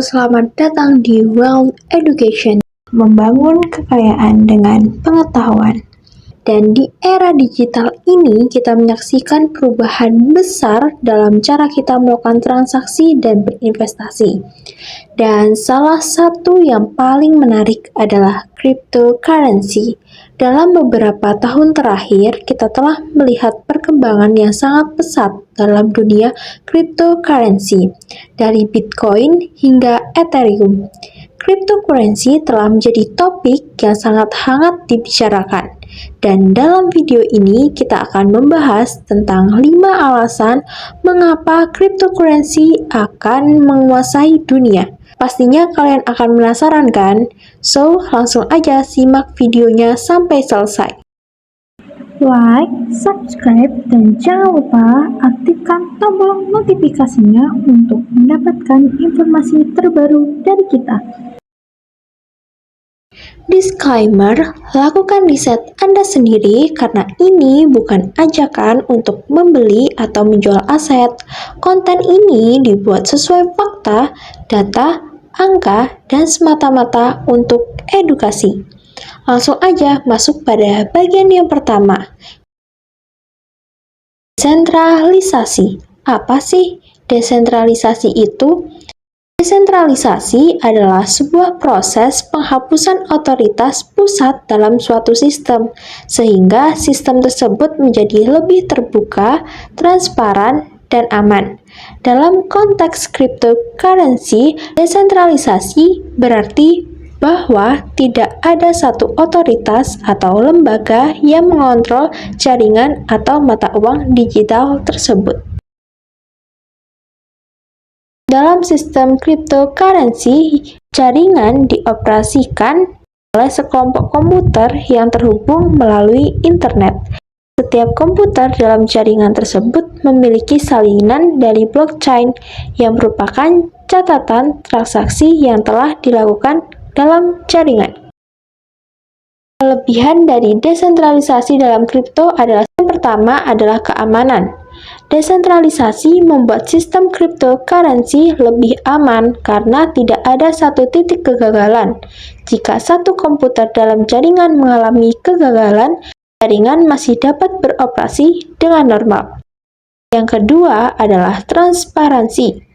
selamat datang di Wealth Education, membangun kekayaan dengan pengetahuan. Dan di era digital ini, kita menyaksikan perubahan besar dalam cara kita melakukan transaksi dan berinvestasi. Dan salah satu yang paling menarik adalah cryptocurrency. Dalam beberapa tahun terakhir, kita telah melihat perkembangan yang sangat pesat dalam dunia cryptocurrency, dari Bitcoin hingga Ethereum. Cryptocurrency telah menjadi topik yang sangat hangat dibicarakan. Dan dalam video ini kita akan membahas tentang 5 alasan mengapa cryptocurrency akan menguasai dunia. Pastinya kalian akan penasaran kan? So, langsung aja simak videonya sampai selesai. Like, subscribe, dan jangan lupa aktifkan tombol notifikasinya untuk mendapatkan informasi terbaru dari kita. Disclaimer, lakukan riset Anda sendiri karena ini bukan ajakan untuk membeli atau menjual aset. Konten ini dibuat sesuai fakta, data, angka, dan semata-mata untuk edukasi. Langsung aja masuk pada bagian yang pertama. Desentralisasi. Apa sih desentralisasi itu? Desentralisasi adalah sebuah proses penghapusan otoritas pusat dalam suatu sistem, sehingga sistem tersebut menjadi lebih terbuka, transparan, dan aman. Dalam konteks cryptocurrency, desentralisasi berarti bahwa tidak ada satu otoritas atau lembaga yang mengontrol jaringan atau mata uang digital tersebut. Dalam sistem cryptocurrency, jaringan dioperasikan oleh sekelompok komputer yang terhubung melalui internet. Setiap komputer dalam jaringan tersebut memiliki salinan dari blockchain yang merupakan catatan transaksi yang telah dilakukan dalam jaringan. Kelebihan dari desentralisasi dalam kripto adalah yang pertama adalah keamanan. Desentralisasi membuat sistem cryptocurrency lebih aman karena tidak ada satu titik kegagalan. Jika satu komputer dalam jaringan mengalami kegagalan, jaringan masih dapat beroperasi dengan normal. Yang kedua adalah transparansi.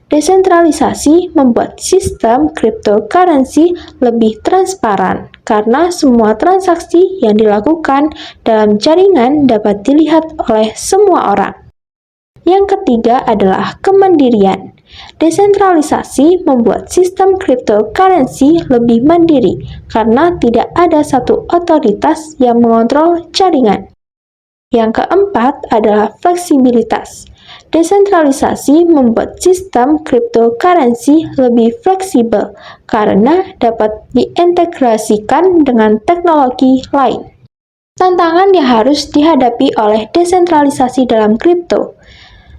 Desentralisasi membuat sistem cryptocurrency lebih transparan karena semua transaksi yang dilakukan dalam jaringan dapat dilihat oleh semua orang. Yang ketiga adalah kemandirian. Desentralisasi membuat sistem cryptocurrency lebih mandiri karena tidak ada satu otoritas yang mengontrol jaringan. Yang keempat adalah fleksibilitas. Desentralisasi membuat sistem cryptocurrency lebih fleksibel karena dapat diintegrasikan dengan teknologi lain. Tantangan yang harus dihadapi oleh desentralisasi dalam kripto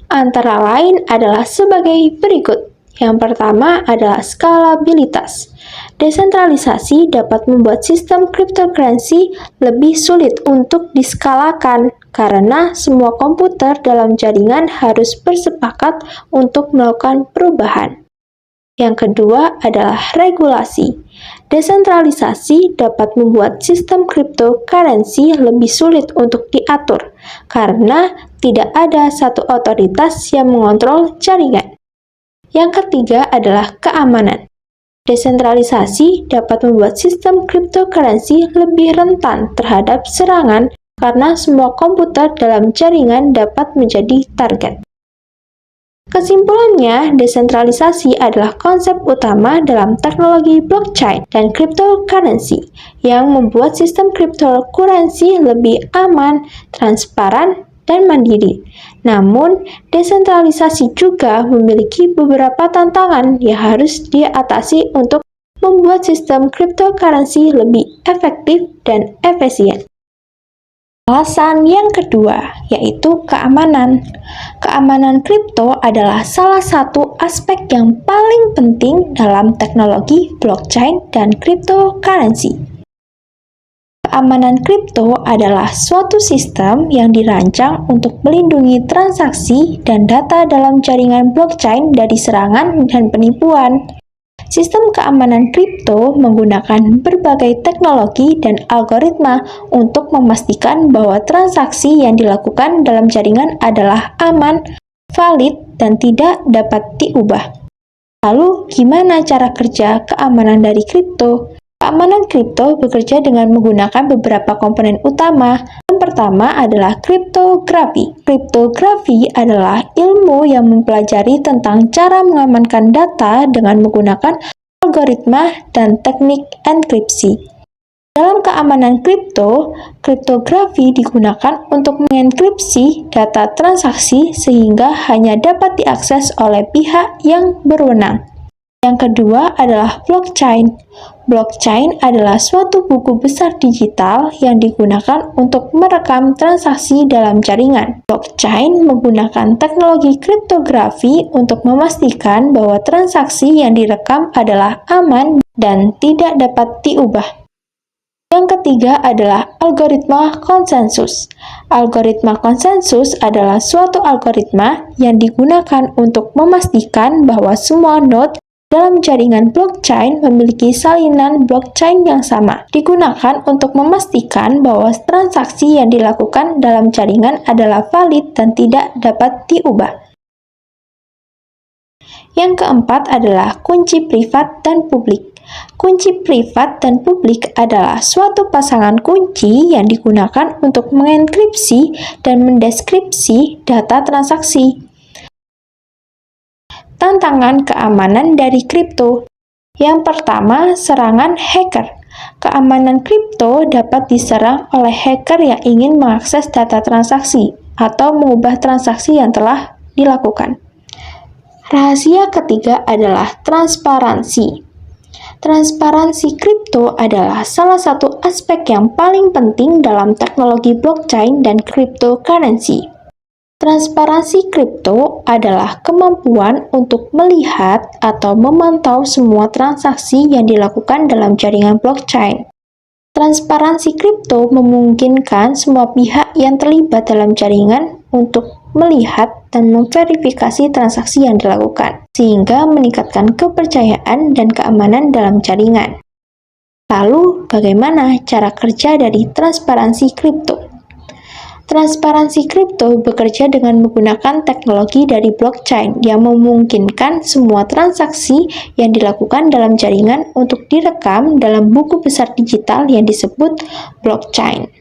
antara lain adalah sebagai berikut. Yang pertama adalah skalabilitas. Desentralisasi dapat membuat sistem cryptocurrency lebih sulit untuk diskalakan karena semua komputer dalam jaringan harus bersepakat untuk melakukan perubahan. Yang kedua adalah regulasi. Desentralisasi dapat membuat sistem cryptocurrency lebih sulit untuk diatur karena tidak ada satu otoritas yang mengontrol jaringan. Yang ketiga adalah keamanan. Desentralisasi dapat membuat sistem cryptocurrency lebih rentan terhadap serangan karena semua komputer dalam jaringan dapat menjadi target. Kesimpulannya, desentralisasi adalah konsep utama dalam teknologi blockchain dan cryptocurrency yang membuat sistem cryptocurrency lebih aman, transparan, dan mandiri. Namun, desentralisasi juga memiliki beberapa tantangan yang harus diatasi untuk membuat sistem cryptocurrency lebih efektif dan efisien. Alasan yang kedua, yaitu keamanan. Keamanan kripto adalah salah satu aspek yang paling penting dalam teknologi blockchain dan cryptocurrency. Keamanan kripto adalah suatu sistem yang dirancang untuk melindungi transaksi dan data dalam jaringan blockchain dari serangan dan penipuan. Sistem keamanan kripto menggunakan berbagai teknologi dan algoritma untuk memastikan bahwa transaksi yang dilakukan dalam jaringan adalah aman, valid, dan tidak dapat diubah. Lalu, gimana cara kerja keamanan dari kripto? Keamanan kripto bekerja dengan menggunakan beberapa komponen utama. Yang pertama adalah kriptografi. Kriptografi adalah ilmu yang mempelajari tentang cara mengamankan data dengan menggunakan algoritma dan teknik enkripsi. Dalam keamanan kripto, kriptografi digunakan untuk mengenkripsi data transaksi sehingga hanya dapat diakses oleh pihak yang berwenang. Yang kedua adalah blockchain. Blockchain adalah suatu buku besar digital yang digunakan untuk merekam transaksi dalam jaringan. Blockchain menggunakan teknologi kriptografi untuk memastikan bahwa transaksi yang direkam adalah aman dan tidak dapat diubah. Yang ketiga adalah algoritma konsensus. Algoritma konsensus adalah suatu algoritma yang digunakan untuk memastikan bahwa semua node dalam jaringan blockchain memiliki salinan blockchain yang sama. Digunakan untuk memastikan bahwa transaksi yang dilakukan dalam jaringan adalah valid dan tidak dapat diubah. Yang keempat adalah kunci privat dan publik. Kunci privat dan publik adalah suatu pasangan kunci yang digunakan untuk mengenkripsi dan mendeskripsi data transaksi. Tantangan keamanan dari kripto. Yang pertama, serangan hacker. Keamanan kripto dapat diserang oleh hacker yang ingin mengakses data transaksi atau mengubah transaksi yang telah dilakukan. Rahasia ketiga adalah transparansi. Transparansi kripto adalah salah satu aspek yang paling penting dalam teknologi blockchain dan cryptocurrency. Transparansi kripto adalah kemampuan untuk melihat atau memantau semua transaksi yang dilakukan dalam jaringan blockchain. Transparansi kripto memungkinkan semua pihak yang terlibat dalam jaringan untuk melihat dan memverifikasi transaksi yang dilakukan, sehingga meningkatkan kepercayaan dan keamanan dalam jaringan. Lalu, bagaimana cara kerja dari transparansi kripto? Transparansi kripto bekerja dengan menggunakan teknologi dari blockchain yang memungkinkan semua transaksi yang dilakukan dalam jaringan untuk direkam dalam buku besar digital yang disebut blockchain.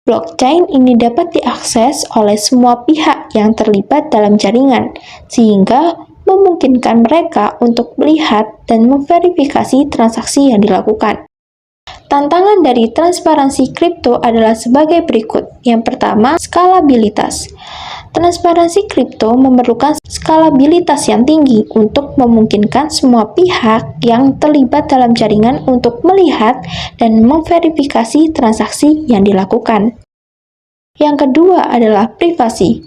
Blockchain ini dapat diakses oleh semua pihak yang terlibat dalam jaringan, sehingga memungkinkan mereka untuk melihat dan memverifikasi transaksi yang dilakukan. Tantangan dari transparansi kripto adalah sebagai berikut. Yang pertama, skalabilitas. Transparansi kripto memerlukan skalabilitas yang tinggi untuk memungkinkan semua pihak yang terlibat dalam jaringan untuk melihat dan memverifikasi transaksi yang dilakukan. Yang kedua adalah privasi.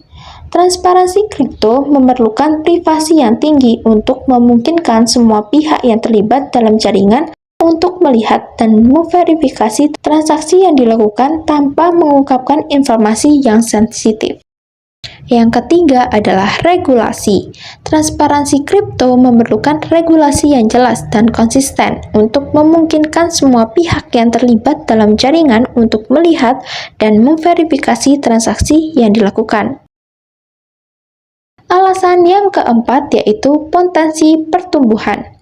Transparansi kripto memerlukan privasi yang tinggi untuk memungkinkan semua pihak yang terlibat dalam jaringan untuk melihat dan memverifikasi transaksi yang dilakukan tanpa mengungkapkan informasi yang sensitif. Yang ketiga adalah regulasi. Transparansi kripto memerlukan regulasi yang jelas dan konsisten untuk memungkinkan semua pihak yang terlibat dalam jaringan untuk melihat dan memverifikasi transaksi yang dilakukan. Alasan yang keempat yaitu potensi pertumbuhan.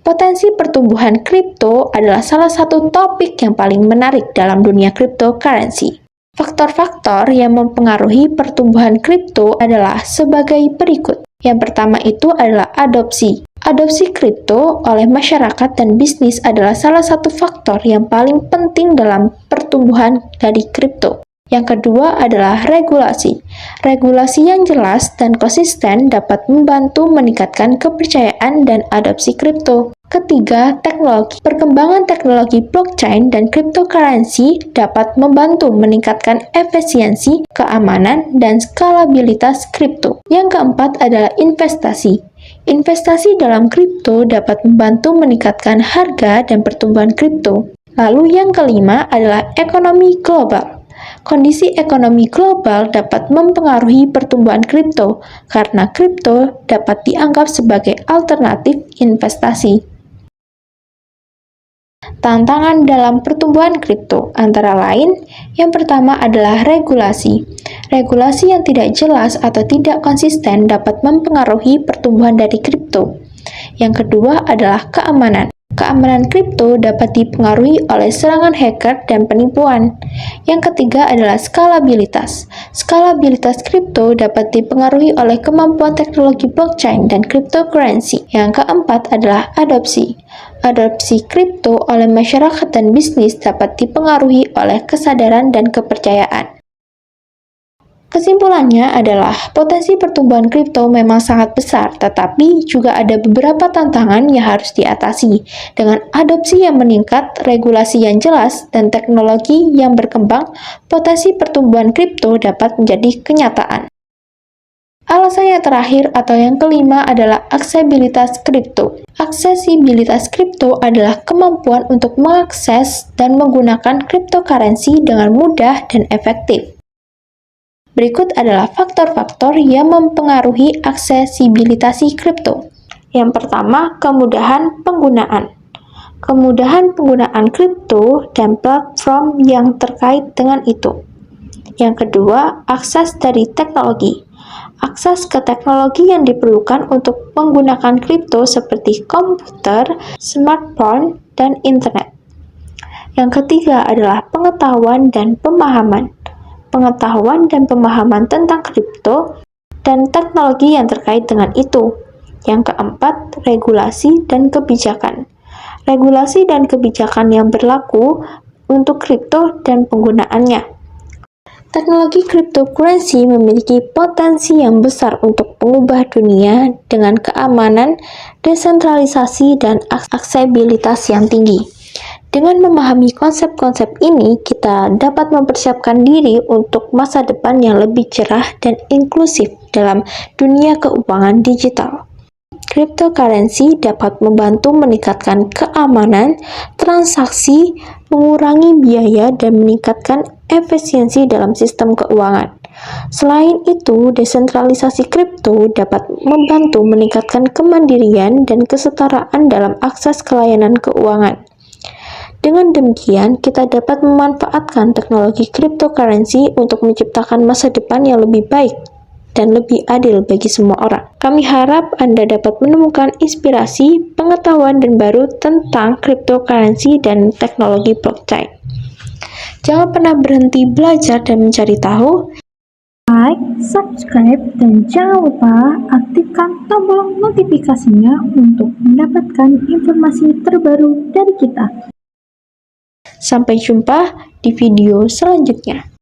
Potensi pertumbuhan kripto adalah salah satu topik yang paling menarik dalam dunia cryptocurrency. Faktor-faktor yang mempengaruhi pertumbuhan kripto adalah sebagai berikut. Yang pertama itu adalah adopsi. Adopsi kripto oleh masyarakat dan bisnis adalah salah satu faktor yang paling penting dalam pertumbuhan dari kripto. Yang kedua adalah regulasi. Regulasi yang jelas dan konsisten dapat membantu meningkatkan kepercayaan dan adopsi kripto. Ketiga, teknologi. Perkembangan teknologi blockchain dan cryptocurrency dapat membantu meningkatkan efisiensi, keamanan, dan skalabilitas kripto. Yang keempat adalah investasi. Investasi dalam kripto dapat membantu meningkatkan harga dan pertumbuhan kripto. Lalu yang kelima adalah ekonomi global. Kondisi ekonomi global dapat mempengaruhi pertumbuhan kripto karena kripto dapat dianggap sebagai alternatif investasi. Tantangan dalam pertumbuhan kripto antara lain, yang pertama adalah regulasi. Regulasi yang tidak jelas atau tidak konsisten dapat mempengaruhi pertumbuhan dari kripto. Yang kedua adalah keamanan. Keamanan kripto dapat dipengaruhi oleh serangan hacker dan penipuan. Yang ketiga adalah skalabilitas. Skalabilitas kripto dapat dipengaruhi oleh kemampuan teknologi blockchain dan cryptocurrency. Yang keempat adalah adopsi. Adopsi kripto oleh masyarakat dan bisnis dapat dipengaruhi oleh kesadaran dan kepercayaan. Kesimpulannya adalah potensi pertumbuhan kripto memang sangat besar, tetapi juga ada beberapa tantangan yang harus diatasi. Dengan adopsi yang meningkat, regulasi yang jelas, dan teknologi yang berkembang, potensi pertumbuhan kripto dapat menjadi kenyataan. Alasan yang terakhir atau yang kelima adalah aksesibilitas kripto. Aksesibilitas kripto adalah kemampuan untuk mengakses dan menggunakan cryptocurrency dengan mudah dan efektif. Berikut adalah faktor-faktor yang mempengaruhi aksesibilitas kripto. Yang pertama, kemudahan penggunaan. Kemudahan penggunaan kripto dan platform yang terkait dengan itu. Yang kedua, akses dari teknologi. Akses ke teknologi yang diperlukan untuk menggunakan kripto seperti komputer, smartphone, dan internet. Yang ketiga adalah pengetahuan dan pemahaman. Pengetahuan dan pemahaman tentang kripto dan teknologi yang terkait dengan itu. Yang keempat, regulasi dan kebijakan. Regulasi dan kebijakan yang berlaku untuk kripto dan penggunaannya. Teknologi cryptocurrency memiliki potensi yang besar untuk mengubah dunia dengan keamanan, desentralisasi, dan aksesibilitas yang tinggi. Dengan memahami konsep-konsep ini, kita dapat mempersiapkan diri untuk masa depan yang lebih cerah dan inklusif dalam dunia keuangan digital. Cryptocurrency dapat membantu meningkatkan keamanan transaksi, mengurangi biaya, dan meningkatkan efisiensi dalam sistem keuangan. Selain itu, desentralisasi kripto dapat membantu meningkatkan kemandirian dan kesetaraan dalam akses ke layanan keuangan. Dengan demikian, kita dapat memanfaatkan teknologi cryptocurrency untuk menciptakan masa depan yang lebih baik dan lebih adil bagi semua orang. Kami harap Anda dapat menemukan inspirasi, pengetahuan, dan baru tentang cryptocurrency dan teknologi blockchain. Jangan pernah berhenti belajar dan mencari tahu. Like, subscribe, dan jangan lupa aktifkan tombol notifikasinya untuk mendapatkan informasi terbaru dari kita. Sampai jumpa di video selanjutnya.